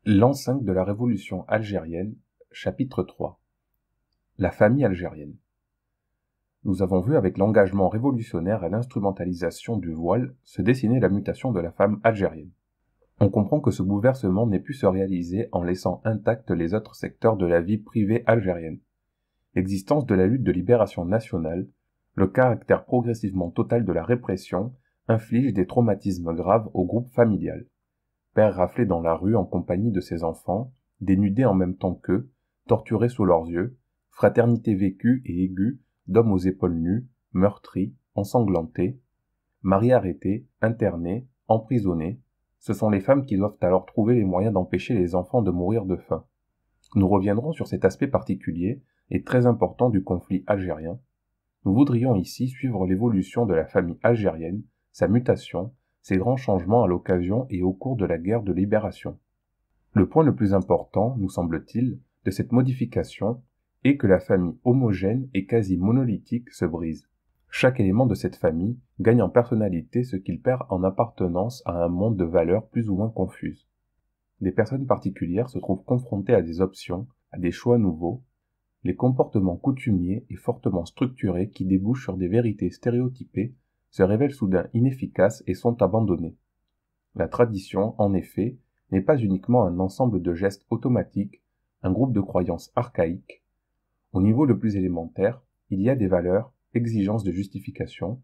L'an 5 de la Révolution algérienne, chapitre 3. La famille algérienne. Nous avons vu avec l'engagement révolutionnaire et l'instrumentalisation du voile se dessiner la mutation de la femme algérienne. On comprend que ce bouleversement n'ait pu se réaliser en laissant intacts les autres secteurs de la vie privée algérienne. L'existence de la lutte de libération nationale, le caractère progressivement total de la répression, inflige des traumatismes graves au groupe familial. Père raflé dans la rue en compagnie de ses enfants, dénudés en même temps qu'eux, torturés sous leurs yeux, fraternité vécue et aiguë d'hommes aux épaules nues, meurtris, ensanglantés, maris arrêtés, internés, emprisonnés, ce sont les femmes qui doivent alors trouver les moyens d'empêcher les enfants de mourir de faim. Nous reviendrons sur cet aspect particulier et très important du conflit algérien. Nous voudrions ici suivre l'évolution de la famille algérienne, sa mutation, ces grands changements à l'occasion et au cours de la guerre de libération. Le point le plus important, nous semble-t-il, de cette modification est que la famille homogène et quasi monolithique se brise. Chaque élément de cette famille gagne en personnalité ce qu'il perd en appartenance à un monde de valeurs plus ou moins confuses. Des personnes particulières se trouvent confrontées à des options, à des choix nouveaux. Les comportements coutumiers et fortement structurés qui débouchent sur des vérités stéréotypées se révèlent soudain inefficaces et sont abandonnés. La tradition, en effet, n'est pas uniquement un ensemble de gestes automatiques, un groupe de croyances archaïques. Au niveau le plus élémentaire, il y a des valeurs, exigences de justification.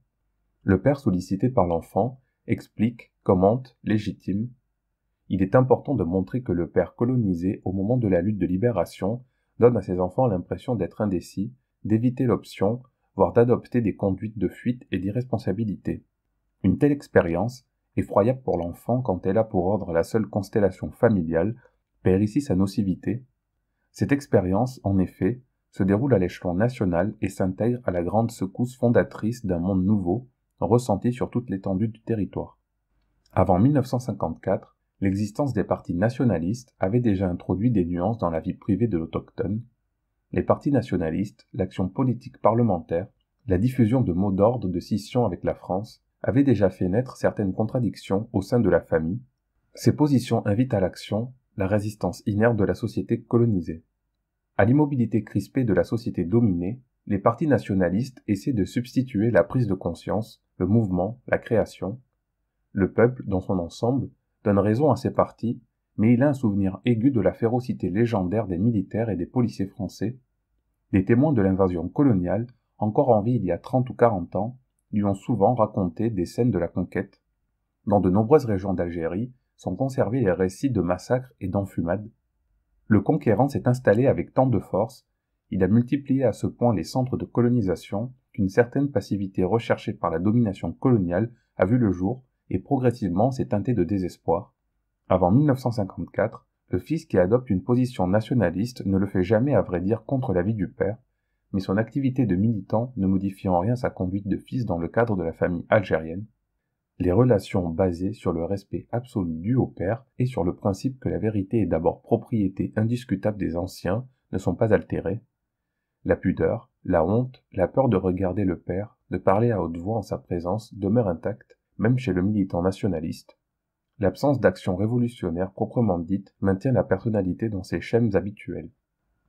Le père sollicité par l'enfant explique, commente, légitime. Il est important de montrer que le père colonisé au moment de la lutte de libération donne à ses enfants l'impression d'être indécis, d'éviter l'option, voire d'adopter des conduites de fuite et d'irresponsabilité. Une telle expérience, effroyable pour l'enfant quand elle a pour ordre la seule constellation familiale, perd ici sa nocivité. Cette expérience, en effet, se déroule à l'échelon national et s'intègre à la grande secousse fondatrice d'un monde nouveau, ressenti sur toute l'étendue du territoire. Avant 1954, l'existence des partis nationalistes avait déjà introduit des nuances dans la vie privée de l'autochtone. Les partis nationalistes, l'action politique parlementaire, la diffusion de mots d'ordre de scission avec la France avaient déjà fait naître certaines contradictions au sein de la famille. Ces positions invitent à l'action la résistance inerte de la société colonisée. À l'immobilité crispée de la société dominée, les partis nationalistes essaient de substituer la prise de conscience, le mouvement, la création. Le peuple, dans son ensemble, donne raison à ces partis, mais il a un souvenir aigu de la férocité légendaire des militaires et des policiers français. Les témoins de l'invasion coloniale, encore en vie il y a 30 ou 40 ans, lui ont souvent raconté des scènes de la conquête. Dans de nombreuses régions d'Algérie sont conservés les récits de massacres et d'enfumades. Le conquérant s'est installé avec tant de force, il a multiplié à ce point les centres de colonisation qu'une certaine passivité recherchée par la domination coloniale a vu le jour et progressivement s'est teintée de désespoir. Avant 1954, le fils qui adopte une position nationaliste ne le fait jamais à vrai dire contre l'avis du père, mais son activité de militant ne modifie en rien sa conduite de fils dans le cadre de la famille algérienne. Les relations basées sur le respect absolu dû au père et sur le principe que la vérité est d'abord propriété indiscutable des anciens ne sont pas altérées. La pudeur, la honte, la peur de regarder le père, de parler à haute voix en sa présence demeurent intactes, même chez le militant nationaliste. L'absence d'action révolutionnaire proprement dite maintient la personnalité dans ses schèmes habituels.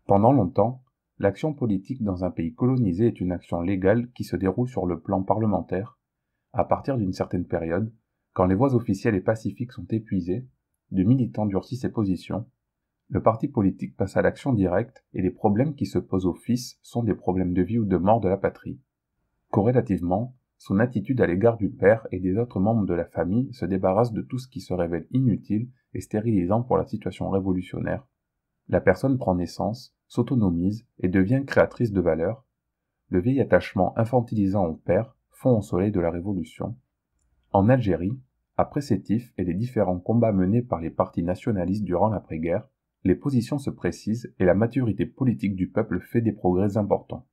Pendant longtemps, l'action politique dans un pays colonisé est une action légale qui se déroule sur le plan parlementaire. À partir d'une certaine période, quand les voies officielles et pacifiques sont épuisées, le militant durcit ses positions. Le parti politique passe à l'action directe et les problèmes qui se posent au fils sont des problèmes de vie ou de mort de la patrie. Corrélativement, son attitude à l'égard du père et des autres membres de la famille se débarrasse de tout ce qui se révèle inutile et stérilisant pour la situation révolutionnaire. La personne prend naissance, s'autonomise et devient créatrice de valeurs. Le vieil attachement infantilisant au père fond au soleil de la Révolution. En Algérie, après Sétif et les différents combats menés par les partis nationalistes durant l'après-guerre, les positions se précisent et la maturité politique du peuple fait des progrès importants.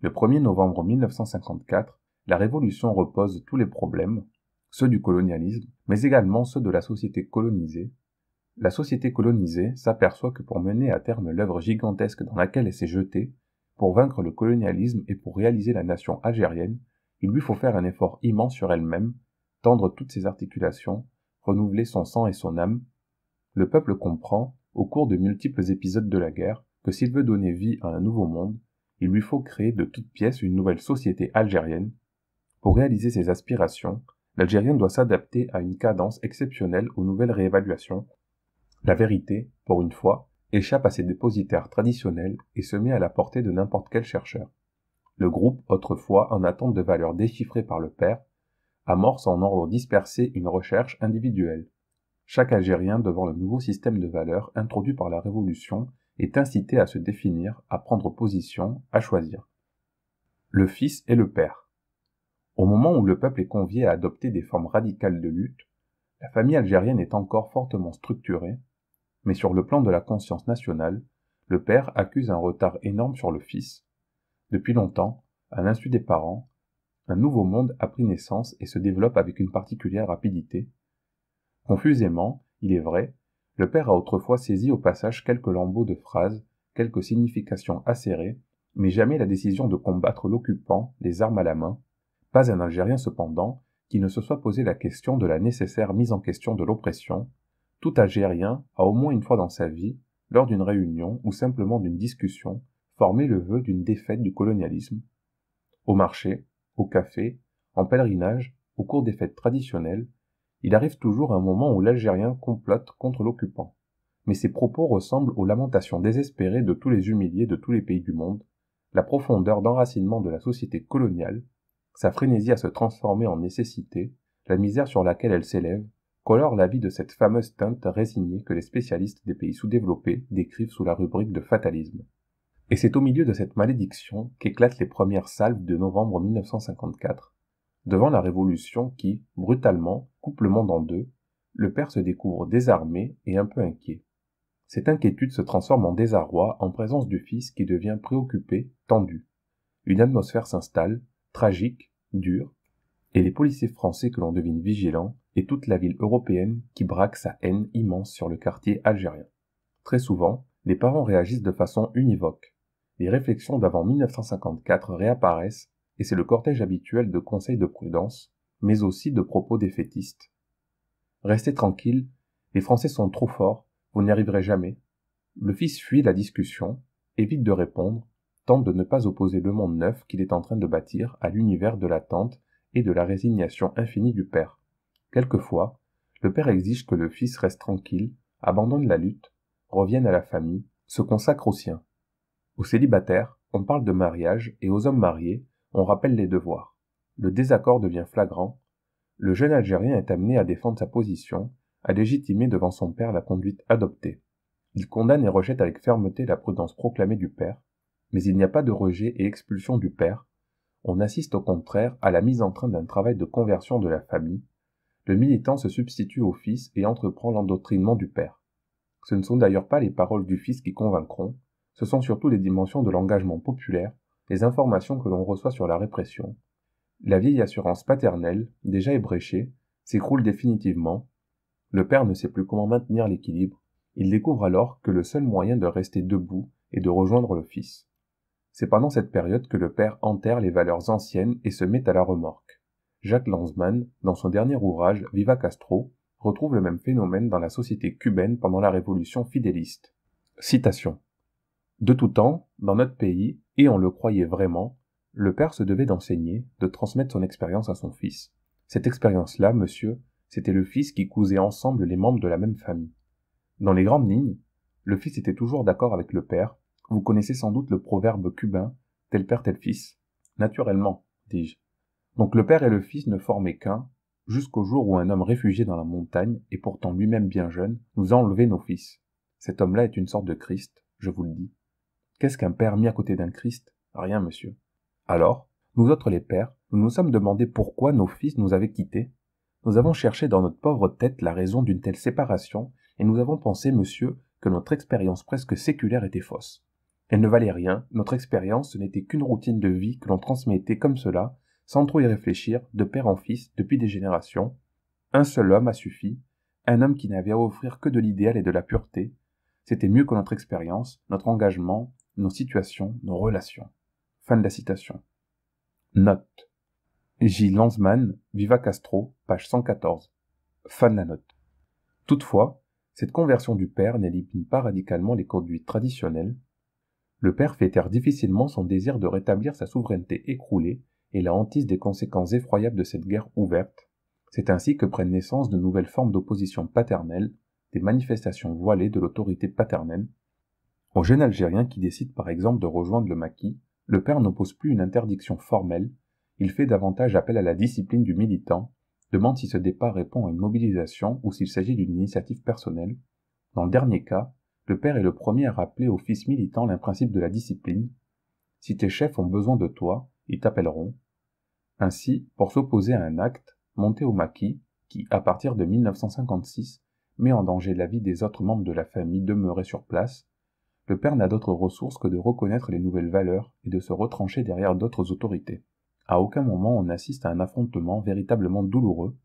Le 1er novembre 1954, la Révolution repose tous les problèmes, ceux du colonialisme, mais également ceux de la société colonisée. La société colonisée s'aperçoit que pour mener à terme l'œuvre gigantesque dans laquelle elle s'est jetée, pour vaincre le colonialisme et pour réaliser la nation algérienne, il lui faut faire un effort immense sur elle-même, tendre toutes ses articulations, renouveler son sang et son âme. Le peuple comprend, au cours de multiples épisodes de la guerre, que s'il veut donner vie à un nouveau monde, il lui faut créer de toutes pièces une nouvelle société algérienne. Pour réaliser ses aspirations, l'Algérien doit s'adapter à une cadence exceptionnelle aux nouvelles réévaluations. La vérité, pour une fois, échappe à ses dépositaires traditionnels et se met à la portée de n'importe quel chercheur. Le groupe, autrefois en attente de valeurs déchiffrées par le père, amorce en ordre dispersé une recherche individuelle. Chaque Algérien, devant le nouveau système de valeurs introduit par la Révolution, est incité à se définir, à prendre position, à choisir. Le fils et le père. Au moment où le peuple est convié à adopter des formes radicales de lutte, la famille algérienne est encore fortement structurée, mais sur le plan de la conscience nationale, le père accuse un retard énorme sur le fils. Depuis longtemps, à l'insu des parents, un nouveau monde a pris naissance et se développe avec une particulière rapidité. Confusément, il est vrai, le père a autrefois saisi au passage quelques lambeaux de phrases, quelques significations acérées, mais jamais la décision de combattre l'occupant, les armes à la main. Pas un Algérien cependant qui ne se soit posé la question de la nécessaire mise en question de l'oppression. Tout Algérien a au moins une fois dans sa vie, lors d'une réunion ou simplement d'une discussion, formé le vœu d'une défaite du colonialisme. Au marché, au café, en pèlerinage, au cours des fêtes traditionnelles, il arrive toujours un moment où l'Algérien complote contre l'occupant. Mais ses propos ressemblent aux lamentations désespérées de tous les humiliés de tous les pays du monde, la profondeur d'enracinement de la société coloniale, sa frénésie à se transformer en nécessité, la misère sur laquelle elle s'élève, colore la vie de cette fameuse teinte résignée que les spécialistes des pays sous-développés décrivent sous la rubrique de fatalisme. Et c'est au milieu de cette malédiction qu'éclatent les premières salves de novembre 1954. Devant la Révolution qui, brutalement, coupe le monde en deux, le père se découvre désarmé et un peu inquiet. Cette inquiétude se transforme en désarroi en présence du fils qui devient préoccupé, tendu. Une atmosphère s'installe, tragique, dure, et les policiers français que l'on devine vigilants, et toute la ville européenne qui braque sa haine immense sur le quartier algérien. Très souvent, les parents réagissent de façon univoque. Les réflexions d'avant 1954 réapparaissent, et c'est le cortège habituel de conseils de prudence, mais aussi de propos défaitistes. Restez tranquille, les Français sont trop forts, vous n'y arriverez jamais. Le fils fuit la discussion, évite de répondre, tente de ne pas opposer le monde neuf qu'il est en train de bâtir à l'univers de l'attente et de la résignation infinie du père. Quelquefois, le père exige que le fils reste tranquille, abandonne la lutte, revienne à la famille, se consacre aux siens. Aux célibataires, on parle de mariage et aux hommes mariés, on rappelle les devoirs. Le désaccord devient flagrant. Le jeune Algérien est amené à défendre sa position, à légitimer devant son père la conduite adoptée. Il condamne et rejette avec fermeté la prudence proclamée du père, mais il n'y a pas de rejet et expulsion du père. On assiste au contraire à la mise en train d'un travail de conversion de la famille. Le militant se substitue au fils et entreprend l'endoctrinement du père. Ce ne sont d'ailleurs pas les paroles du fils qui convaincront, ce sont surtout les dimensions de l'engagement populaire, les informations que l'on reçoit sur la répression. La vieille assurance paternelle, déjà ébréchée, s'écroule définitivement. Le père ne sait plus comment maintenir l'équilibre. Il découvre alors que le seul moyen de rester debout est de rejoindre le fils. C'est pendant cette période que le père enterre les valeurs anciennes et se met à la remorque. Jacques Lanzmann, dans son dernier ouvrage Viva Castro, retrouve le même phénomène dans la société cubaine pendant la révolution fidéliste. Citation. De tout temps, dans notre pays, et on le croyait vraiment, le père se devait d'enseigner, de transmettre son expérience à son fils. Cette expérience-là, monsieur, c'était le fils qui cousait ensemble les membres de la même famille. Dans les grandes lignes, le fils était toujours d'accord avec le père. Vous connaissez sans doute le proverbe cubain « tel père, tel fils ». Naturellement, dis-je. Donc le père et le fils ne formaient qu'un, jusqu'au jour où un homme réfugié dans la montagne, et pourtant lui-même bien jeune, nous a enlevé nos fils. Cet homme-là est une sorte de Christ, je vous le dis. Qu'est-ce qu'un père mis à côté d'un Christ? Rien, monsieur. Alors, nous autres les pères, nous nous sommes demandé pourquoi nos fils nous avaient quittés. Nous avons cherché dans notre pauvre tête la raison d'une telle séparation, et nous avons pensé, monsieur, que notre expérience presque séculaire était fausse. Elle ne valait rien, notre expérience ce n'était qu'une routine de vie que l'on transmettait comme cela, sans trop y réfléchir, de père en fils, depuis des générations. Un seul homme a suffi, un homme qui n'avait à offrir que de l'idéal et de la pureté. C'était mieux que notre expérience, notre engagement, nos situations, nos relations. Fin de la citation. Note. J. Lanzmann, Viva Castro, page 114. Fin de la note. Toutefois, Cette conversion du père n'élimine pas radicalement les conduites traditionnelles. Le père fait taire difficilement son désir de rétablir sa souveraineté écroulée et la hantise des conséquences effroyables de cette guerre ouverte. C'est ainsi que prennent naissance de nouvelles formes d'opposition paternelle, des manifestations voilées de l'autorité paternelle. Au jeune Algérien qui décide par exemple de rejoindre le maquis, le père n'oppose plus une interdiction formelle, il fait davantage appel à la discipline du militant, demande si ce départ répond à une mobilisation ou s'il s'agit d'une initiative personnelle. Dans le dernier cas, le père est le premier à rappeler aux fils militants le principe de la discipline. Si tes chefs ont besoin de toi, ils t'appelleront. Ainsi, pour s'opposer à un acte, monté au maquis, qui, à partir de 1956, met en danger la vie des autres membres de la famille demeurés sur place, le père n'a d'autre ressource que de reconnaître les nouvelles valeurs et de se retrancher derrière d'autres autorités. À aucun moment on assiste à un affrontement véritablement douloureux.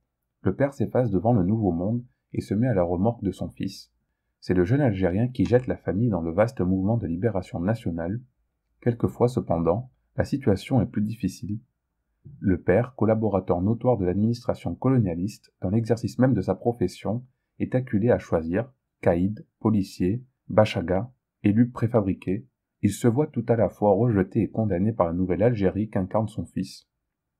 Le père s'efface devant le nouveau monde et se met à la remorque de son fils. C'est le jeune Algérien qui jette la famille dans le vaste mouvement de libération nationale. Quelquefois, cependant, la situation est plus difficile. Le père, collaborateur notoire de l'administration colonialiste, dans l'exercice même de sa profession, est acculé à choisir caïd, policier, bachaga, élu préfabriqué. Il se voit tout à la fois rejeté et condamné par la nouvelle Algérie qu'incarne son fils.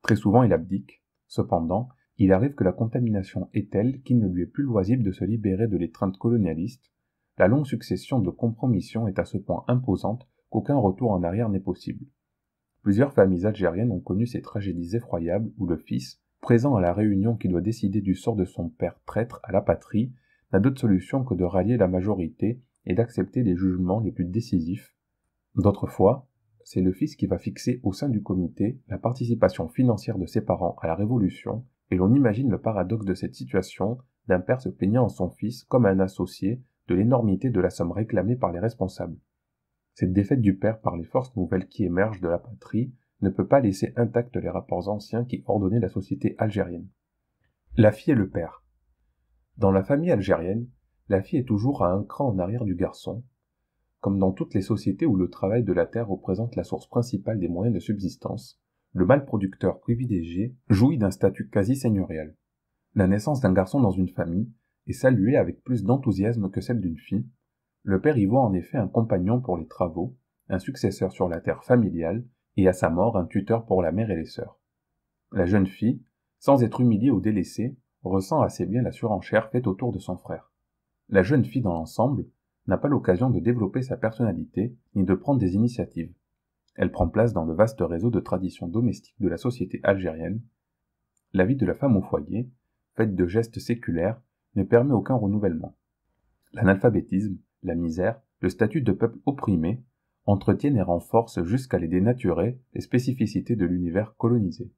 Très souvent il abdique. Cependant, il arrive que la contamination est telle qu'il ne lui est plus loisible de se libérer de l'étreinte colonialiste. La longue succession de compromissions est à ce point imposante qu'aucun retour en arrière n'est possible. Plusieurs familles algériennes ont connu ces tragédies effroyables où le fils, présent à la réunion qui doit décider du sort de son père traître à la patrie, n'a d'autre solution que de rallier la majorité et d'accepter les jugements les plus décisifs. D'autres fois, c'est le fils qui va fixer au sein du comité la participation financière de ses parents à la Révolution, et l'on imagine le paradoxe de cette situation d'un père se plaignant en son fils comme un associé de l'énormité de la somme réclamée par les responsables. Cette défaite du père par les forces nouvelles qui émergent de la patrie ne peut pas laisser intacts les rapports anciens qui ordonnaient la société algérienne. La fille et le père. Dans la famille algérienne, la fille est toujours à un cran en arrière du garçon. Comme dans toutes les sociétés où le travail de la terre représente la source principale des moyens de subsistance, le mâle producteur privilégié jouit d'un statut quasi seigneurial. La naissance d'un garçon dans une famille est saluée avec plus d'enthousiasme que celle d'une fille. Le père y voit en effet un compagnon pour les travaux, un successeur sur la terre familiale, et à sa mort un tuteur pour la mère et les sœurs. La jeune fille, sans être humiliée ou délaissée, ressent assez bien la surenchère faite autour de son frère. La jeune fille dans l'ensemble n'a pas l'occasion de développer sa personnalité ni de prendre des initiatives. Elle prend place dans le vaste réseau de traditions domestiques de la société algérienne. La vie de la femme au foyer, faite de gestes séculaires, ne permet aucun renouvellement. L'analphabétisme, la misère, le statut de peuple opprimé entretiennent et renforcent jusqu'à les dénaturer les spécificités de l'univers colonisé.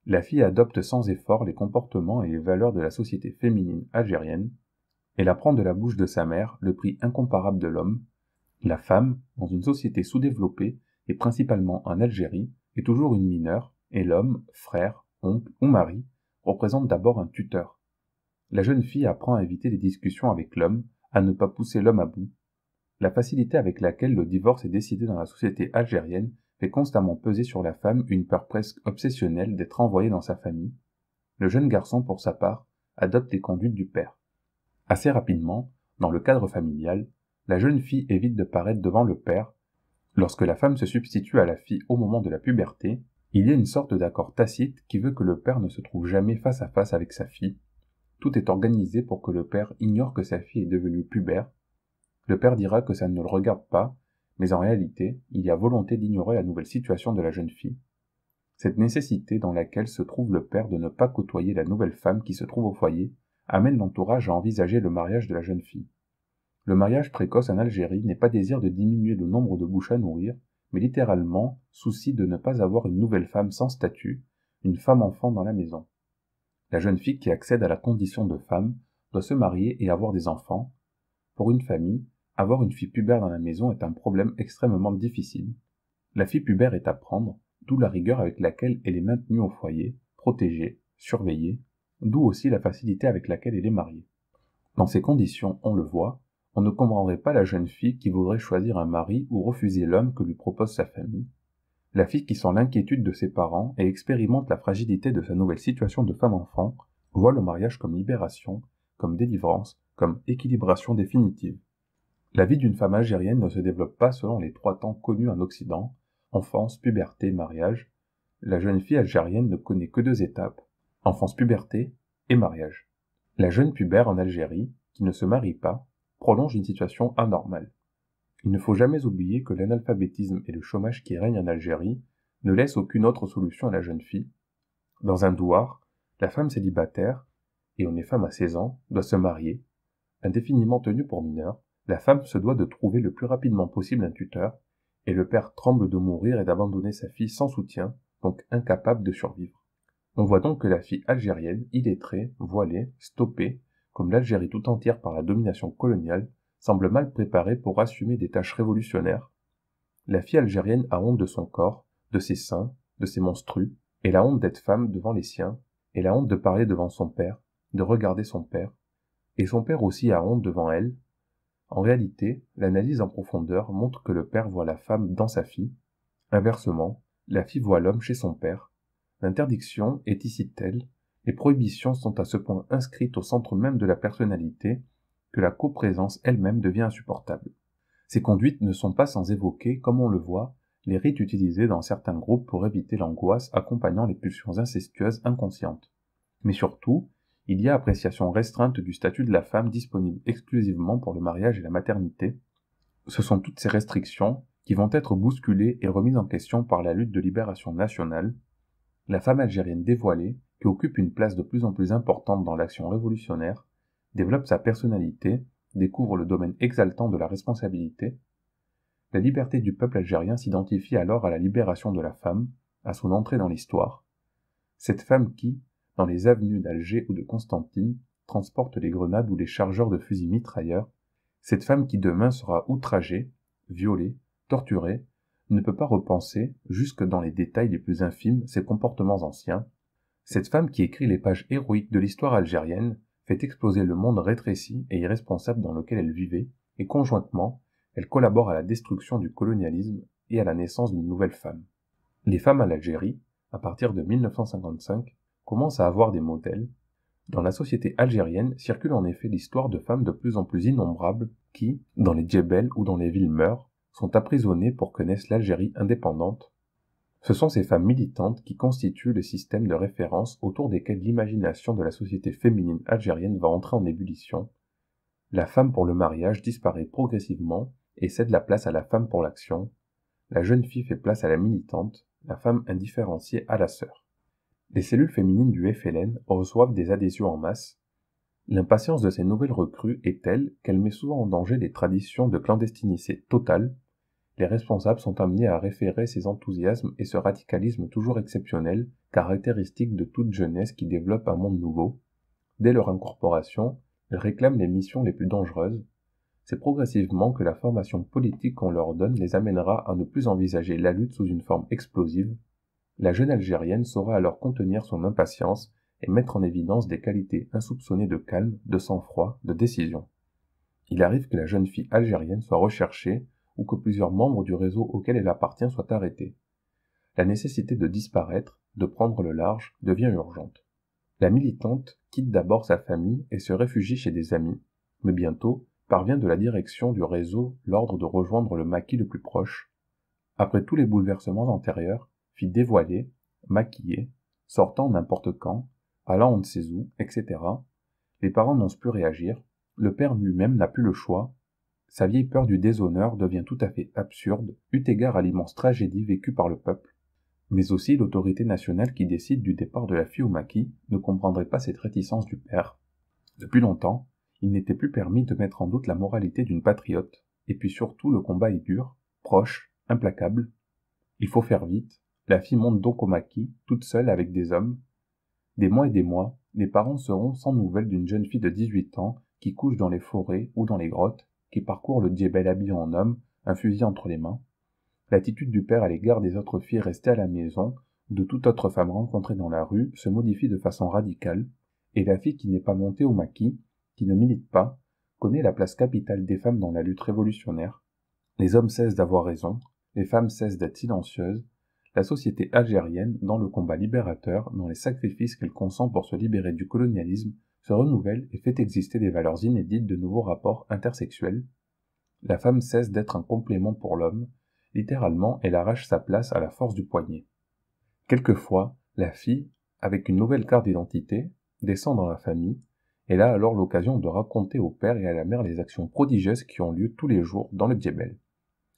La fille adopte sans effort les comportements et les valeurs de la société féminine algérienne. Elle apprend de la bouche de sa mère le prix incomparable de l'homme. La femme, dans une société sous-développée, et principalement en Algérie, est toujours une mineure, et l'homme, frère, oncle ou mari, représente d'abord un tuteur. La jeune fille apprend à éviter les discussions avec l'homme, à ne pas pousser l'homme à bout. La facilité avec laquelle le divorce est décidé dans la société algérienne fait constamment peser sur la femme une peur presque obsessionnelle d'être envoyée dans sa famille. Le jeune garçon, pour sa part, adopte les conduites du père. Assez rapidement, dans le cadre familial, la jeune fille évite de paraître devant le père. Lorsque la femme se substitue à la fille au moment de la puberté, il y a une sorte d'accord tacite qui veut que le père ne se trouve jamais face à face avec sa fille. Tout est organisé pour que le père ignore que sa fille est devenue pubère. Le père dira que ça ne le regarde pas, mais en réalité, il y a volonté d'ignorer la nouvelle situation de la jeune fille. Cette nécessité dans laquelle se trouve le père de ne pas côtoyer la nouvelle femme qui se trouve au foyer amène l'entourage à envisager le mariage de la jeune fille. Le mariage précoce en Algérie n'est pas désir de diminuer le nombre de bouches à nourrir, mais littéralement souci de ne pas avoir une nouvelle femme sans statut, une femme-enfant dans la maison. La jeune fille qui accède à la condition de femme doit se marier et avoir des enfants. Pour une famille, avoir une fille pubère dans la maison est un problème extrêmement difficile. La fille pubère est à prendre, d'où la rigueur avec laquelle elle est maintenue au foyer, protégée, surveillée, d'où aussi la facilité avec laquelle elle est mariée. Dans ces conditions, on le voit, on ne comprendrait pas la jeune fille qui voudrait choisir un mari ou refuser l'homme que lui propose sa famille. La fille qui sent l'inquiétude de ses parents et expérimente la fragilité de sa nouvelle situation de femme-enfant voit le mariage comme libération, comme délivrance, comme équilibration définitive. La vie d'une femme algérienne ne se développe pas selon les 3 temps connus en Occident, enfance, puberté, mariage. La jeune fille algérienne ne connaît que 2 étapes, enfance, puberté et mariage. La jeune pubère en Algérie, qui ne se marie pas, prolonge une situation anormale. Il ne faut jamais oublier que l'analphabétisme et le chômage qui règnent en Algérie ne laissent aucune autre solution à la jeune fille. Dans un douar, la femme célibataire, et on est femme à 16 ans, doit se marier. Indéfiniment tenue pour mineure, la femme se doit de trouver le plus rapidement possible un tuteur, et le père tremble de mourir et d'abandonner sa fille sans soutien, donc incapable de survivre. On voit donc que la fille algérienne, illettrée, voilée, stoppée, comme l'Algérie tout entière par la domination coloniale, semble mal préparée pour assumer des tâches révolutionnaires. La fille algérienne a honte de son corps, de ses seins, de ses monstrues, et la honte d'être femme devant les siens, et la honte de parler devant son père, de regarder son père, et son père aussi a honte devant elle. En réalité, l'analyse en profondeur montre que le père voit la femme dans sa fille. Inversement, la fille voit l'homme chez son père. L'interdiction est ici telle, les prohibitions sont à ce point inscrites au centre même de la personnalité, que la coprésence elle-même devient insupportable. Ces conduites ne sont pas sans évoquer, comme on le voit, les rites utilisés dans certains groupes pour éviter l'angoisse accompagnant les pulsions incestueuses inconscientes. Mais surtout, il y a appréciation restreinte du statut de la femme disponible exclusivement pour le mariage et la maternité. Ce sont toutes ces restrictions qui vont être bousculées et remises en question par la lutte de libération nationale. La femme algérienne dévoilée, qui occupe une place de plus en plus importante dans l'action révolutionnaire, développe sa personnalité, découvre le domaine exaltant de la responsabilité. La liberté du peuple algérien s'identifie alors à la libération de la femme, à son entrée dans l'histoire. Cette femme qui, dans les avenues d'Alger ou de Constantine, transporte les grenades ou les chargeurs de fusils mitrailleurs, cette femme qui demain sera outragée, violée, torturée, ne peut pas repenser, jusque dans les détails les plus infimes, ses comportements anciens. Cette femme qui écrit les pages héroïques de l'histoire algérienne fait exploser le monde rétréci et irresponsable dans lequel elle vivait, et conjointement, elle collabore à la destruction du colonialisme et à la naissance d'une nouvelle femme. Les femmes à l'Algérie, à partir de 1955, commencent à avoir des modèles. Dans la société algérienne circule en effet l'histoire de femmes de plus en plus innombrables qui, dans les djebels ou dans les villes meurs, sont emprisonnées pour que naisse l'Algérie indépendante. Ce sont ces femmes militantes qui constituent le système de référence autour desquels l'imagination de la société féminine algérienne va entrer en ébullition. La femme pour le mariage disparaît progressivement et cède la place à la femme pour l'action. La jeune fille fait place à la militante, la femme indifférenciée à la sœur. Les cellules féminines du FLN reçoivent des adhésions en masse. L'impatience de ces nouvelles recrues est telle qu'elle met souvent en danger les traditions de clandestinité totale. Les responsables sont amenés à référer ces enthousiasmes et ce radicalisme toujours exceptionnel, caractéristique de toute jeunesse qui développe un monde nouveau. Dès leur incorporation, ils réclament les missions les plus dangereuses. C'est progressivement que la formation politique qu'on leur donne les amènera à ne plus envisager la lutte sous une forme explosive. La jeune Algérienne saura alors contenir son impatience et mettre en évidence des qualités insoupçonnées de calme, de sang-froid, de décision. Il arrive que la jeune fille algérienne soit recherchée ou que plusieurs membres du réseau auquel elle appartient soient arrêtés. La nécessité de disparaître, de prendre le large, devient urgente. La militante quitte d'abord sa famille et se réfugie chez des amis, mais bientôt parvient de la direction du réseau l'ordre de rejoindre le maquis le plus proche. Après tous les bouleversements antérieurs, fille dévoilée, maquillée, sortant n'importe quand, allant on ne sait où, etc., les parents n'osent plus réagir, le père lui-même n'a plus le choix, sa vieille peur du déshonneur devient tout à fait absurde, eu égard à l'immense tragédie vécue par le peuple. Mais aussi l'autorité nationale qui décide du départ de la fille au maquis ne comprendrait pas cette réticence du père. Depuis longtemps, il n'était plus permis de mettre en doute la moralité d'une patriote, et puis surtout le combat est dur, proche, implacable. Il faut faire vite, la fille monte donc au maquis, toute seule avec des hommes. Des mois et des mois, les parents seront sans nouvelles d'une jeune fille de 18 ans qui couche dans les forêts ou dans les grottes, qui parcourt le djebel habillé en homme, un fusil entre les mains. L'attitude du père à l'égard des autres filles restées à la maison, ou de toute autre femme rencontrée dans la rue, se modifie de façon radicale, et la fille qui n'est pas montée au maquis, qui ne milite pas, connaît la place capitale des femmes dans la lutte révolutionnaire. Les hommes cessent d'avoir raison, les femmes cessent d'être silencieuses, la société algérienne, dans le combat libérateur, dans les sacrifices qu'elle consent pour se libérer du colonialisme, se renouvelle et fait exister des valeurs inédites de nouveaux rapports intersexuels. La femme cesse d'être un complément pour l'homme, littéralement elle arrache sa place à la force du poignet. Quelquefois, la fille, avec une nouvelle carte d'identité, descend dans la famille, elle a alors l'occasion de raconter au père et à la mère les actions prodigieuses qui ont lieu tous les jours dans le Djebel.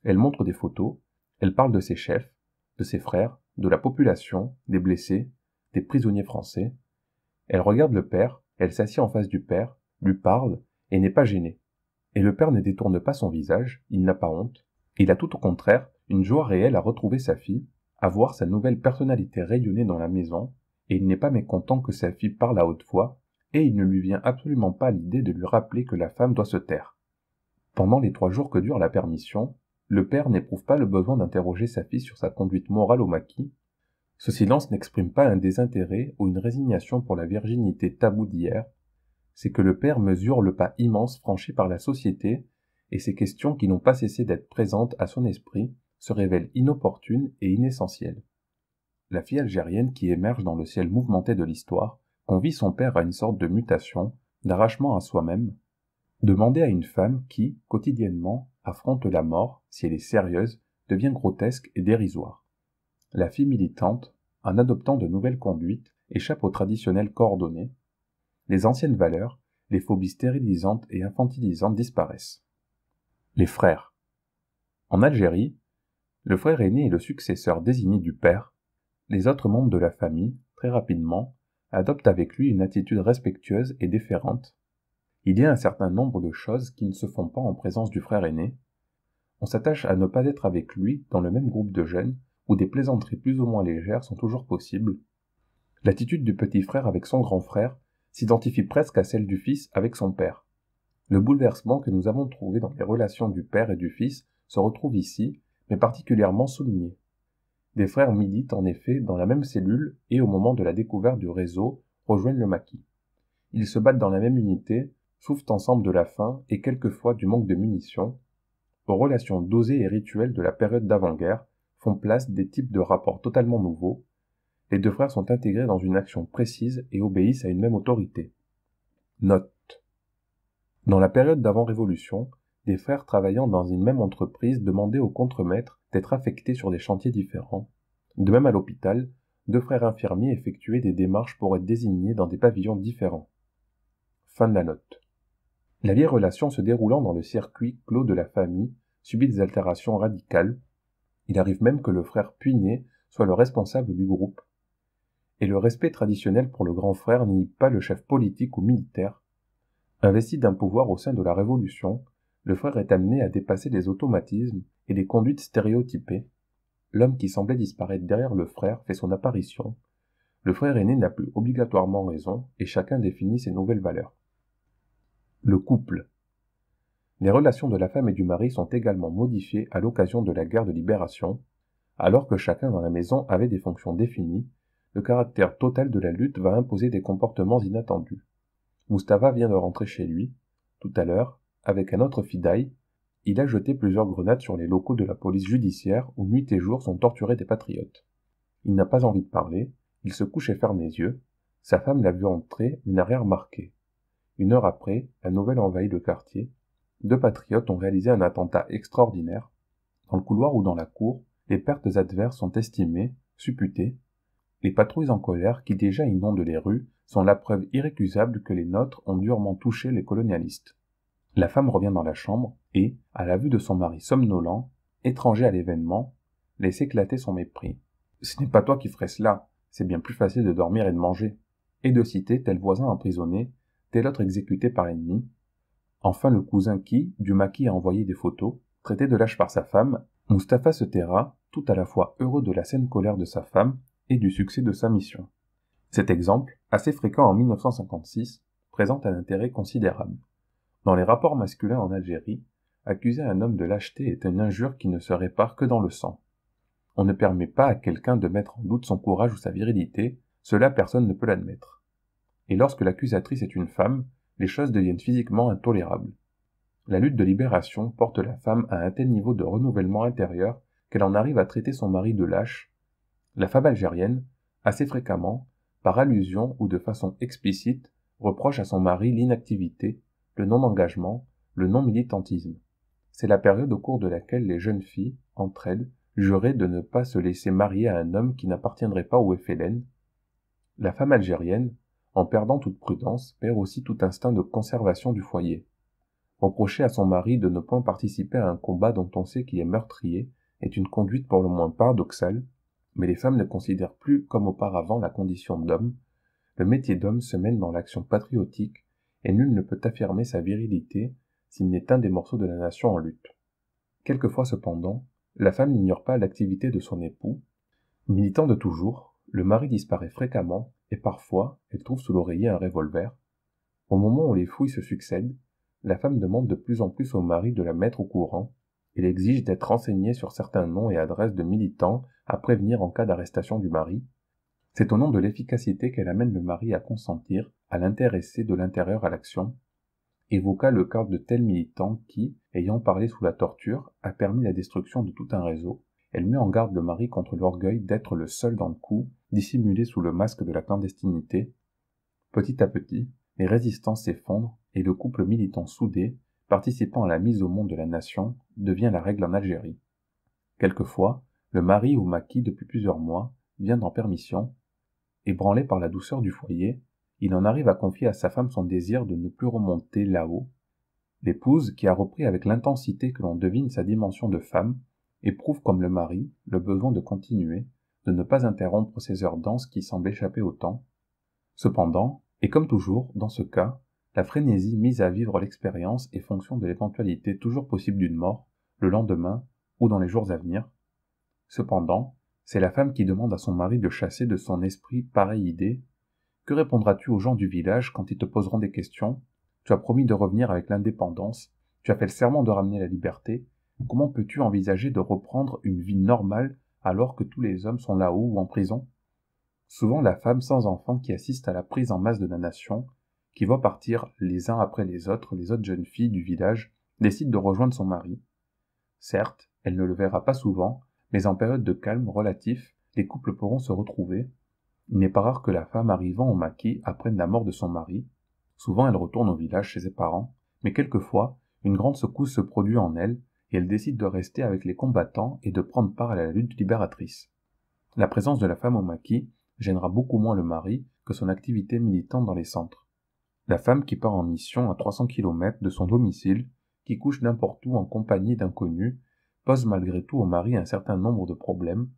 Elle montre des photos, elle parle de ses chefs, de ses frères, de la population, des blessés, des prisonniers français. Elle regarde le père, elle s'assied en face du père, lui parle, et n'est pas gênée. Et le père ne détourne pas son visage, il n'a pas honte. Il a tout au contraire une joie réelle à retrouver sa fille, à voir sa nouvelle personnalité rayonner dans la maison, et il n'est pas mécontent que sa fille parle à haute voix, et il ne lui vient absolument pas l'idée de lui rappeler que la femme doit se taire. Pendant les 3 jours que dure la permission, le père n'éprouve pas le besoin d'interroger sa fille sur sa conduite morale au maquis. Ce silence n'exprime pas un désintérêt ou une résignation pour la virginité taboue d'hier, c'est que le père mesure le pas immense franchi par la société, et ces questions qui n'ont pas cessé d'être présentes à son esprit se révèlent inopportunes et inessentielles. La fille algérienne qui émerge dans le ciel mouvementé de l'histoire convie son père à une sorte de mutation, d'arrachement à soi-même. Demander à une femme qui, quotidiennement, affronte la mort, si elle est sérieuse, devient grotesque et dérisoire. La fille militante, en adoptant de nouvelles conduites, échappe aux traditionnels coordonnés. Les anciennes valeurs, les phobies stérilisantes et infantilisantes disparaissent. Les frères. En Algérie, le frère aîné est le successeur désigné du père. Les autres membres de la famille, très rapidement, adoptent avec lui une attitude respectueuse et déférente. Il y a un certain nombre de choses qui ne se font pas en présence du frère aîné. On s'attache à ne pas être avec lui dans le même groupe de jeunes, où des plaisanteries plus ou moins légères sont toujours possibles. L'attitude du petit frère avec son grand frère s'identifie presque à celle du fils avec son père. Le bouleversement que nous avons trouvé dans les relations du père et du fils se retrouve ici, mais particulièrement souligné. Des frères militent en effet dans la même cellule et au moment de la découverte du réseau rejoignent le maquis. Ils se battent dans la même unité, souffrent ensemble de la faim et quelquefois du manque de munitions. Aux relations dosées et rituelles de la période d'avant-guerre font place des types de rapports totalement nouveaux. Les 2 frères sont intégrés dans une action précise et obéissent à une même autorité. Note. Dans la période d'avant-révolution, des frères travaillant dans une même entreprise demandaient au contremaître d'être affectés sur des chantiers différents. De même à l'hôpital, 2 frères infirmiers effectuaient des démarches pour être désignés dans des pavillons différents. Fin de la note. La vieille relation se déroulant dans le circuit clos de la famille subit des altérations radicales. Il arrive même que le frère puiné soit le responsable du groupe. Et le respect traditionnel pour le grand frère nie pas le chef politique ou militaire. Investi d'un pouvoir au sein de la Révolution, le frère est amené à dépasser les automatismes et les conduites stéréotypées. L'homme qui semblait disparaître derrière le frère fait son apparition. Le frère aîné n'a plus obligatoirement raison et chacun définit ses nouvelles valeurs. Le couple. Les relations de la femme et du mari sont également modifiées à l'occasion de la guerre de libération. Alors que chacun dans la maison avait des fonctions définies, le caractère total de la lutte va imposer des comportements inattendus. Mustapha vient de rentrer chez lui. Tout à l'heure, avec un autre fidaï, il a jeté plusieurs grenades sur les locaux de la police judiciaire où nuit et jour sont torturés des patriotes. Il n'a pas envie de parler, il se couche et ferme les yeux. Sa femme l'a vu entrer mais n'a rien remarqué. 1 heure après, la nouvelle envahit le quartier. 2 patriotes ont réalisé un attentat extraordinaire. Dans le couloir ou dans la cour, les pertes adverses sont estimées, supputées. Les patrouilles en colère qui déjà inondent les rues sont la preuve irrécusable que les nôtres ont durement touché les colonialistes. La femme revient dans la chambre et, à la vue de son mari somnolent, étranger à l'événement, laisse éclater son mépris. « Ce n'est pas toi qui ferais cela, c'est bien plus facile de dormir et de manger. » Et de citer tel voisin emprisonné, tel autre exécuté par l'ennemi. Enfin le cousin qui, du maquis a envoyé des photos, traité de lâche par sa femme, Mustapha se taira, tout à la fois heureux de la saine colère de sa femme et du succès de sa mission. Cet exemple, assez fréquent en 1956, présente un intérêt considérable. Dans les rapports masculins en Algérie, accuser un homme de lâcheté est une injure qui ne se répare que dans le sang. On ne permet pas à quelqu'un de mettre en doute son courage ou sa virilité, cela personne ne peut l'admettre. Et lorsque l'accusatrice est une femme, les choses deviennent physiquement intolérables. La lutte de libération porte la femme à un tel niveau de renouvellement intérieur qu'elle en arrive à traiter son mari de lâche. La femme algérienne, assez fréquemment, par allusion ou de façon explicite, reproche à son mari l'inactivité, le non-engagement, le non-militantisme. C'est la période au cours de laquelle les jeunes filles, entre elles, juraient de ne pas se laisser marier à un homme qui n'appartiendrait pas au FLN. La femme algérienne, en perdant toute prudence, perd aussi tout instinct de conservation du foyer. Reprocher à son mari de ne point participer à un combat dont on sait qu'il est meurtrier est une conduite pour le moins paradoxale, mais les femmes ne considèrent plus comme auparavant la condition d'homme. Le métier d'homme se mène dans l'action patriotique, et nul ne peut affirmer sa virilité s'il n'est un des morceaux de la nation en lutte. Quelquefois cependant, la femme n'ignore pas l'activité de son époux. Militant de toujours, le mari disparaît fréquemment, et parfois elle trouve sous l'oreiller un revolver. Au moment où les fouilles se succèdent, la femme demande de plus en plus au mari de la mettre au courant. Il exige d'être renseigné sur certains noms et adresses de militants à prévenir en cas d'arrestation du mari. C'est au nom de l'efficacité qu'elle amène le mari à consentir, à l'intéresser de l'intérieur à l'action. Évoqua le cas de tel militant qui, ayant parlé sous la torture, a permis la destruction de tout un réseau. Elle met en garde le mari contre l'orgueil d'être le seul dans le coup, dissimulé sous le masque de la clandestinité. Petit à petit, les résistances s'effondrent et le couple militant soudé, participant à la mise au monde de la nation, devient la règle en Algérie. Quelquefois, le mari ou maquis depuis plusieurs mois vient en permission. Ébranlé par la douceur du foyer, il en arrive à confier à sa femme son désir de ne plus remonter là-haut. L'épouse, qui a repris avec l'intensité que l'on devine sa dimension de femme, éprouve comme le mari le besoin de continuer, de ne pas interrompre ces heures denses qui semblent échapper au temps. Cependant, et comme toujours, dans ce cas, la frénésie mise à vivre l'expérience est fonction de l'éventualité toujours possible d'une mort, le lendemain ou dans les jours à venir. Cependant, c'est la femme qui demande à son mari de chasser de son esprit pareille idée. Que répondras-tu aux gens du village quand ils te poseront des questions? Tu as promis de revenir avec l'indépendance, tu as fait le serment de ramener la liberté. Comment peux-tu envisager de reprendre une vie normale alors que tous les hommes sont là-haut ou en prison? Souvent la femme sans enfant qui assiste à la prise en masse de la nation, qui voit partir les uns après les autres jeunes filles du village, décide de rejoindre son mari. Certes, elle ne le verra pas souvent, mais en période de calme relatif, les couples pourront se retrouver. Il n'est pas rare que la femme arrivant au maquis apprenne la mort de son mari. Souvent elle retourne au village chez ses parents, mais quelquefois, une grande secousse se produit en elle, et elle décide de rester avec les combattants et de prendre part à la lutte libératrice. La présence de la femme au maquis gênera beaucoup moins le mari que son activité militante dans les centres. La femme qui part en mission à 300 km de son domicile, qui couche n'importe où en compagnie d'inconnus, pose malgré tout au mari un certain nombre de problèmes.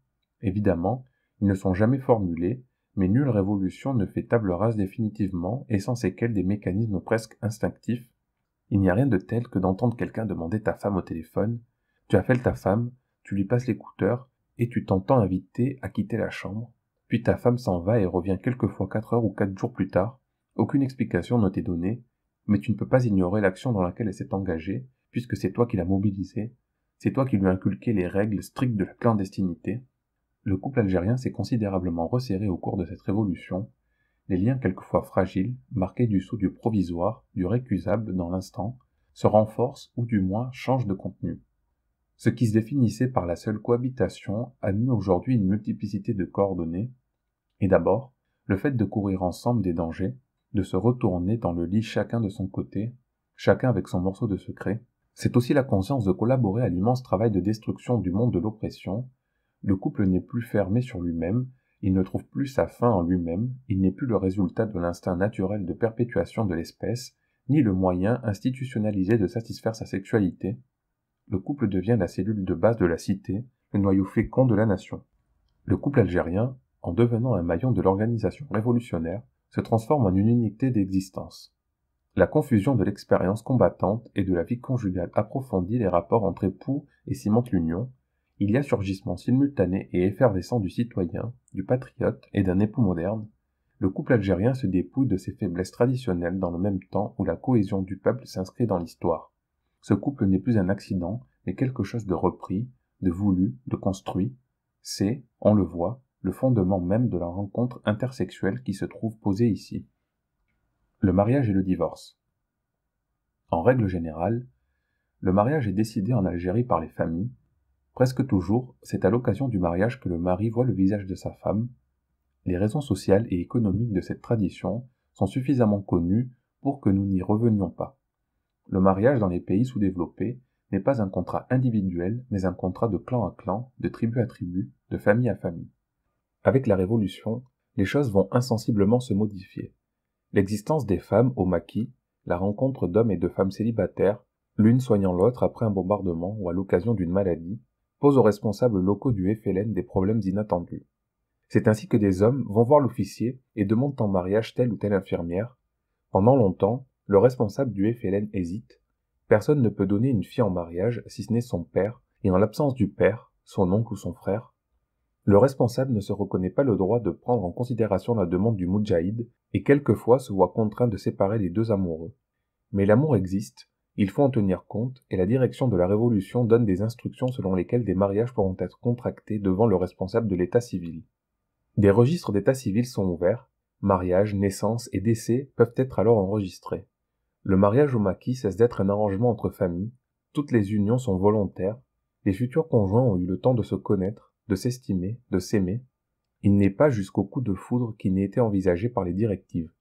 Évidemment, ils ne sont jamais formulés, mais nulle révolution ne fait table rase définitivement et sans séquelles des mécanismes presque instinctifs. Il n'y a rien de tel que d'entendre quelqu'un demander ta femme au téléphone. Tu appelles ta femme, tu lui passes l'écouteur, et tu t'entends inviter à quitter la chambre. Puis ta femme s'en va et revient quelquefois 4 heures ou 4 jours plus tard. Aucune explication ne t'est donnée, mais tu ne peux pas ignorer l'action dans laquelle elle s'est engagée, puisque c'est toi qui l'as mobilisée, c'est toi qui lui as inculqué les règles strictes de la clandestinité. Le couple algérien s'est considérablement resserré au cours de cette révolution, les liens quelquefois fragiles, marqués du sceau du provisoire, du récusable dans l'instant, se renforcent ou du moins changent de contenu. Ce qui se définissait par la seule cohabitation admet aujourd'hui une multiplicité de coordonnées, et d'abord, le fait de courir ensemble des dangers, de se retourner dans le lit chacun de son côté, chacun avec son morceau de secret. C'est aussi la conscience de collaborer à l'immense travail de destruction du monde de l'oppression. Le couple n'est plus fermé sur lui-même, il ne trouve plus sa fin en lui-même, il n'est plus le résultat de l'instinct naturel de perpétuation de l'espèce, ni le moyen institutionnalisé de satisfaire sa sexualité. Le couple devient la cellule de base de la cité, le noyau fécond de la nation. Le couple algérien, en devenant un maillon de l'organisation révolutionnaire, se transforme en une unité d'existence. La confusion de l'expérience combattante et de la vie conjugale approfondit les rapports entre époux et cimente l'union. Il y a surgissement simultané et effervescent du citoyen, du patriote et d'un époux moderne. Le couple algérien se dépouille de ses faiblesses traditionnelles dans le même temps où la cohésion du peuple s'inscrit dans l'histoire. Ce couple n'est plus un accident, mais quelque chose de repris, de voulu, de construit. C'est, on le voit, le fondement même de la rencontre intersexuelle qui se trouve posée ici. Le mariage et le divorce. En règle générale, le mariage est décidé en Algérie par les familles. Presque toujours, c'est à l'occasion du mariage que le mari voit le visage de sa femme. Les raisons sociales et économiques de cette tradition sont suffisamment connues pour que nous n'y revenions pas. Le mariage dans les pays sous-développés n'est pas un contrat individuel, mais un contrat de clan à clan, de tribu à tribu, de famille à famille. Avec la Révolution, les choses vont insensiblement se modifier. L'existence des femmes au maquis, la rencontre d'hommes et de femmes célibataires, l'une soignant l'autre après un bombardement ou à l'occasion d'une maladie, pose aux responsables locaux du FLN des problèmes inattendus. C'est ainsi que des hommes vont voir l'officier et demandent en mariage telle ou telle infirmière. Pendant longtemps, le responsable du FLN hésite. Personne ne peut donner une fille en mariage si ce n'est son père, et en l'absence du père, son oncle ou son frère. Le responsable ne se reconnaît pas le droit de prendre en considération la demande du moudjahid et quelquefois se voit contraint de séparer les deux amoureux. Mais l'amour existe, il faut en tenir compte, et la direction de la Révolution donne des instructions selon lesquelles des mariages pourront être contractés devant le responsable de l'état civil. Des registres d'état civil sont ouverts, mariage, naissance et décès peuvent être alors enregistrés. Le mariage au maquis cesse d'être un arrangement entre familles, toutes les unions sont volontaires, les futurs conjoints ont eu le temps de se connaître, de s'estimer, de s'aimer. Il n'est pas jusqu'au coup de foudre qui n'ait été envisagé par les directives.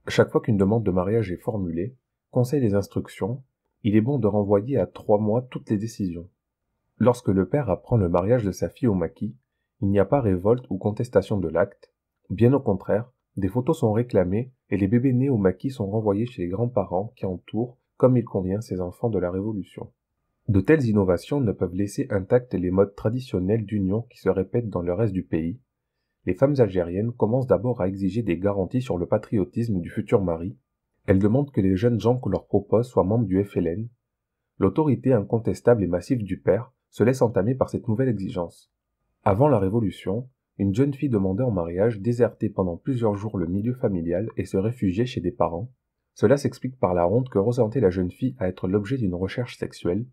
Chaque fois qu'une demande de mariage est formulée, conseil des instructions, il est bon de renvoyer à 3 mois toutes les décisions. Lorsque le père apprend le mariage de sa fille au maquis, il n'y a pas révolte ou contestation de l'acte. Bien au contraire, des photos sont réclamées et les bébés nés au maquis sont renvoyés chez les grands-parents qui entourent, comme il convient, ces enfants de la Révolution. De telles innovations ne peuvent laisser intacts les modes traditionnels d'union qui se répètent dans le reste du pays. Les femmes algériennes commencent d'abord à exiger des garanties sur le patriotisme du futur mari. Elles demandent que les jeunes gens qu'on leur propose soient membres du FLN. L'autorité incontestable et massive du père se laisse entamer par cette nouvelle exigence. Avant la Révolution, une jeune fille demandait en mariage désertait pendant plusieurs jours le milieu familial et se réfugiait chez des parents. Cela s'explique par la honte que ressentait la jeune fille à être l'objet d'une recherche sexuelle.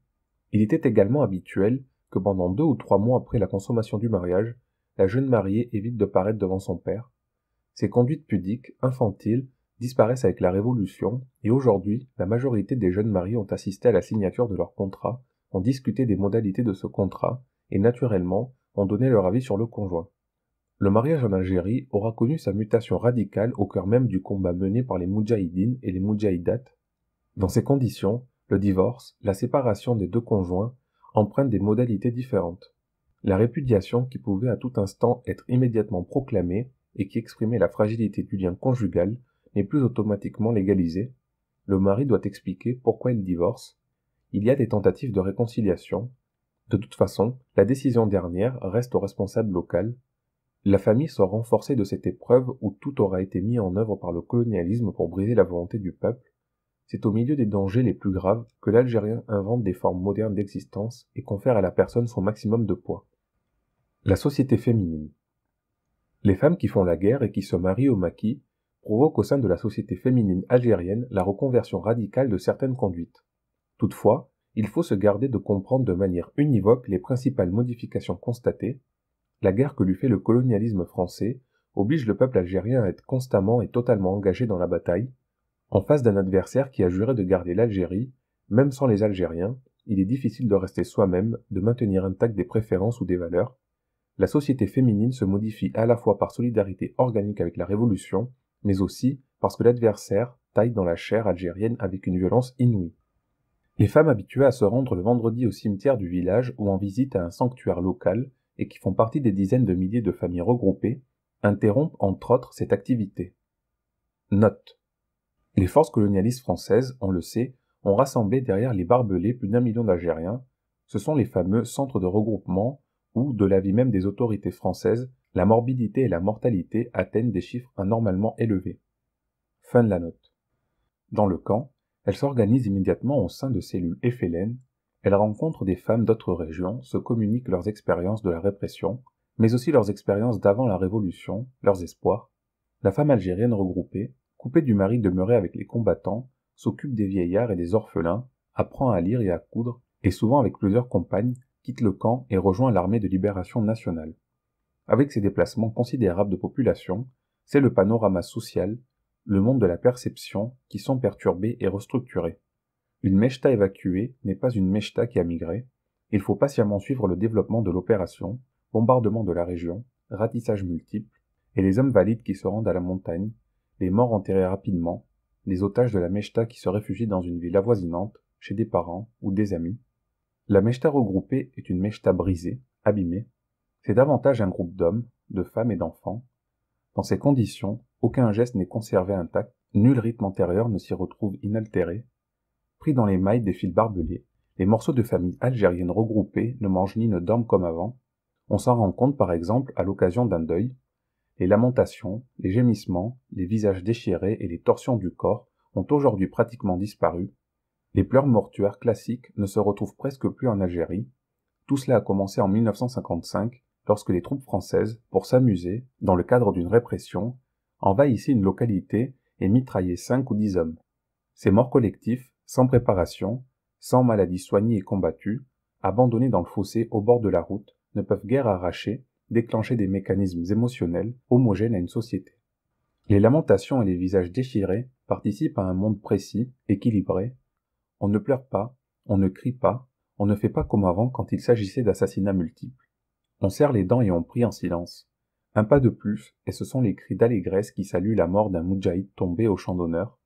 Il était également habituel que pendant 2 ou 3 mois après la consommation du mariage, la jeune mariée évite de paraître devant son père. Ces conduites pudiques, infantiles, disparaissent avec la Révolution, et aujourd'hui, la majorité des jeunes mariés ont assisté à la signature de leur contrat, ont discuté des modalités de ce contrat, et naturellement, ont donné leur avis sur le conjoint. Le mariage en Algérie aura connu sa mutation radicale au cœur même du combat mené par les moudjahidines et les moudjahidates. Dans ces conditions, le divorce, la séparation des deux conjoints, empruntent des modalités différentes. La répudiation qui pouvait à tout instant être immédiatement proclamée et qui exprimait la fragilité du lien conjugal n'est plus automatiquement légalisée. Le mari doit expliquer pourquoi il divorce. Il y a des tentatives de réconciliation. De toute façon, la décision dernière reste au responsable local. La famille sort renforcée de cette épreuve où tout aura été mis en œuvre par le colonialisme pour briser la volonté du peuple. C'est au milieu des dangers les plus graves que l'Algérien invente des formes modernes d'existence et confère à la personne son maximum de poids. La société féminine. Les femmes qui font la guerre et qui se marient au maquis provoquent au sein de la société féminine algérienne la reconversion radicale de certaines conduites. Toutefois, il faut se garder de comprendre de manière univoque les principales modifications constatées. La guerre que lui fait le colonialisme français oblige le peuple algérien à être constamment et totalement engagé dans la bataille. En face d'un adversaire qui a juré de garder l'Algérie, même sans les Algériens, il est difficile de rester soi-même, de maintenir intactes des préférences ou des valeurs. La société féminine se modifie à la fois par solidarité organique avec la Révolution, mais aussi parce que l'adversaire taille dans la chair algérienne avec une violence inouïe. Les femmes habituées à se rendre le vendredi au cimetière du village ou en visite à un sanctuaire local et qui font partie des dizaines de milliers de familles regroupées, interrompent entre autres cette activité. Note. Les forces colonialistes françaises, on le sait, ont rassemblé derrière les barbelés plus d'1 million d'Algériens. Ce sont les fameux centres de regroupement où, de l'avis même des autorités françaises, la morbidité et la mortalité atteignent des chiffres anormalement élevés. Fin de la note. Dans le camp, elles s'organisent immédiatement au sein de cellules FLN, elles rencontrent des femmes d'autres régions, se communiquent leurs expériences de la répression, mais aussi leurs expériences d'avant la Révolution, leurs espoirs. La femme algérienne regroupée, coupée du mari demeuré avec les combattants, s'occupe des vieillards et des orphelins, apprend à lire et à coudre, et souvent avec plusieurs compagnes, quitte le camp et rejoint l'armée de libération nationale. Avec ces déplacements considérables de population, c'est le panorama social, le monde de la perception, qui sont perturbés et restructurés. Une mechta évacuée n'est pas une mechta qui a migré. Il faut patiemment suivre le développement de l'opération, bombardement de la région, ratissage multiple, et les hommes valides qui se rendent à la montagne, les morts enterrés rapidement, les otages de la Mechta qui se réfugient dans une ville avoisinante, chez des parents ou des amis. La Mechta regroupée est une Mechta brisée, abîmée. C'est davantage un groupe d'hommes, de femmes et d'enfants. Dans ces conditions, aucun geste n'est conservé intact, nul rythme antérieur ne s'y retrouve inaltéré. Pris dans les mailles des fils barbelés, les morceaux de familles algériennes regroupées ne mangent ni ne dorment comme avant. On s'en rend compte par exemple à l'occasion d'un deuil. Les lamentations, les gémissements, les visages déchirés et les torsions du corps ont aujourd'hui pratiquement disparu. Les pleurs mortuaires classiques ne se retrouvent presque plus en Algérie. Tout cela a commencé en 1955, lorsque les troupes françaises, pour s'amuser, dans le cadre d'une répression, envahissaient une localité et mitraillaient 5 ou 10 hommes. Ces morts collectifs, sans préparation, sans maladie soignée et combattue, abandonnés dans le fossé au bord de la route, ne peuvent guère arracher, déclencher des mécanismes émotionnels homogènes à une société. Les lamentations et les visages déchirés participent à un monde précis, équilibré. On ne pleure pas, on ne crie pas, on ne fait pas comme avant quand il s'agissait d'assassinats multiples. On serre les dents et on prie en silence. Un pas de plus, et ce sont les cris d'allégresse qui saluent la mort d'un moudjahid tombé au champ d'honneur.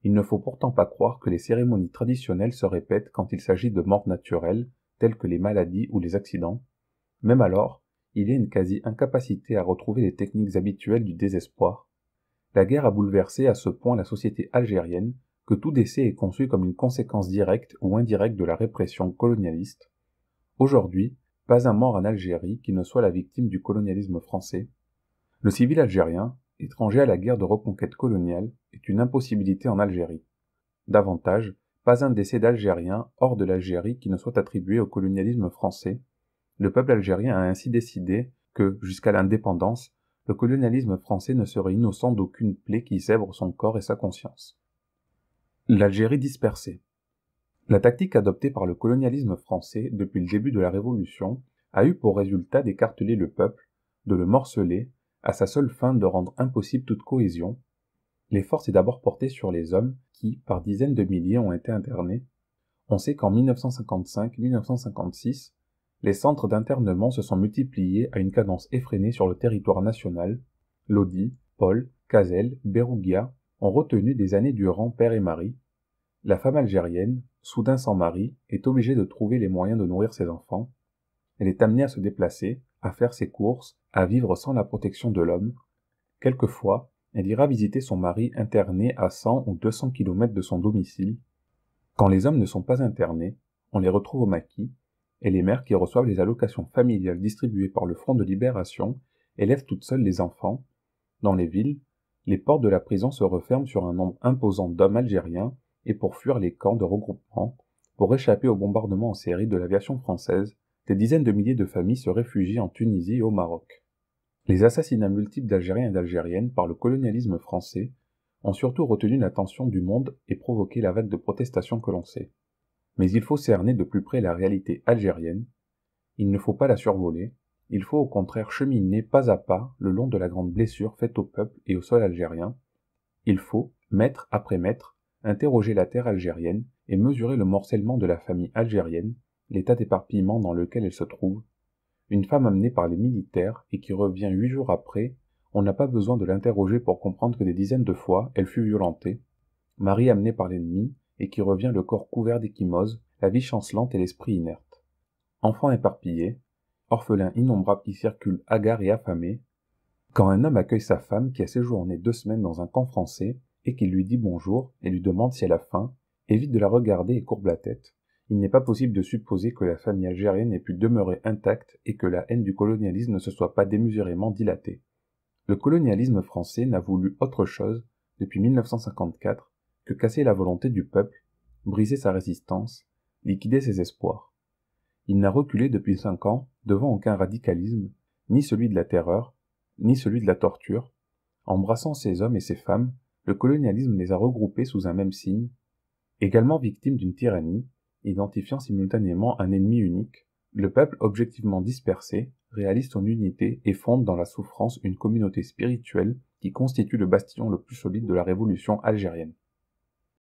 Il ne faut pourtant pas croire que les cérémonies traditionnelles se répètent quand il s'agit de morts naturelles, telles que les maladies ou les accidents. Même alors, il y a une quasi-incapacité à retrouver les techniques habituelles du désespoir. La guerre a bouleversé à ce point la société algérienne que tout décès est conçu comme une conséquence directe ou indirecte de la répression colonialiste. Aujourd'hui, pas un mort en Algérie qui ne soit la victime du colonialisme français. Le civil algérien, étranger à la guerre de reconquête coloniale, est une impossibilité en Algérie. Davantage, pas un décès d'Algériens hors de l'Algérie qui ne soit attribué au colonialisme français. Le peuple algérien a ainsi décidé que, jusqu'à l'indépendance, le colonialisme français ne serait innocent d'aucune plaie qui sèvre son corps et sa conscience. L'Algérie dispersée. La tactique adoptée par le colonialisme français depuis le début de la Révolution a eu pour résultat d'écarteler le peuple, de le morceler, à sa seule fin de rendre impossible toute cohésion. L'effort s'est d'abord porté sur les hommes qui, par dizaines de milliers, ont été internés. On sait qu'en 1955-1956, les centres d'internement se sont multipliés à une cadence effrénée sur le territoire national. Lodi, Paul, Cazel, Bérougia ont retenu des années durant père et mari. La femme algérienne, soudain sans mari, est obligée de trouver les moyens de nourrir ses enfants. Elle est amenée à se déplacer, à faire ses courses, à vivre sans la protection de l'homme. Quelquefois, elle ira visiter son mari interné à 100 ou 200 km de son domicile. Quand les hommes ne sont pas internés, on les retrouve au maquis, et les mères qui reçoivent les allocations familiales distribuées par le Front de Libération élèvent toutes seules les enfants. Dans les villes, les portes de la prison se referment sur un nombre imposant d'hommes algériens et pour fuir les camps de regroupement, pour échapper au bombardement en série de l'aviation française, des dizaines de milliers de familles se réfugient en Tunisie et au Maroc. Les assassinats multiples d'Algériens et d'Algériennes par le colonialisme français ont surtout retenu l'attention du monde et provoqué la vague de protestations que l'on sait. Mais il faut cerner de plus près la réalité algérienne. Il ne faut pas la survoler, il faut au contraire cheminer pas à pas le long de la grande blessure faite au peuple et au sol algérien. Il faut, mètre après mètre, interroger la terre algérienne et mesurer le morcellement de la famille algérienne, l'état d'éparpillement dans lequel elle se trouve. Une femme amenée par les militaires et qui revient 8 jours après, on n'a pas besoin de l'interroger pour comprendre que des dizaines de fois elle fut violentée. Mari amené par l'ennemi et qui revient le corps couvert d'échymoses, la vie chancelante et l'esprit inerte. Enfants éparpillés, orphelins innombrables qui circulent hagards et affamés. Quand un homme accueille sa femme qui a séjourné 2 semaines dans un camp français et qu'il lui dit bonjour et lui demande si elle a faim, évite de la regarder et courbe la tête. Il n'est pas possible de supposer que la famille algérienne ait pu demeurer intacte et que la haine du colonialisme ne se soit pas démesurément dilatée. Le colonialisme français n'a voulu autre chose, depuis 1954, que casser la volonté du peuple, briser sa résistance, liquider ses espoirs. Il n'a reculé depuis 5 ans devant aucun radicalisme, ni celui de la terreur, ni celui de la torture. Embrassant ces hommes et ces femmes, le colonialisme les a regroupés sous un même signe, également victime d'une tyrannie, identifiant simultanément un ennemi unique. Le peuple objectivement dispersé réalise son unité et fonde dans la souffrance une communauté spirituelle qui constitue le bastion le plus solide de la révolution algérienne.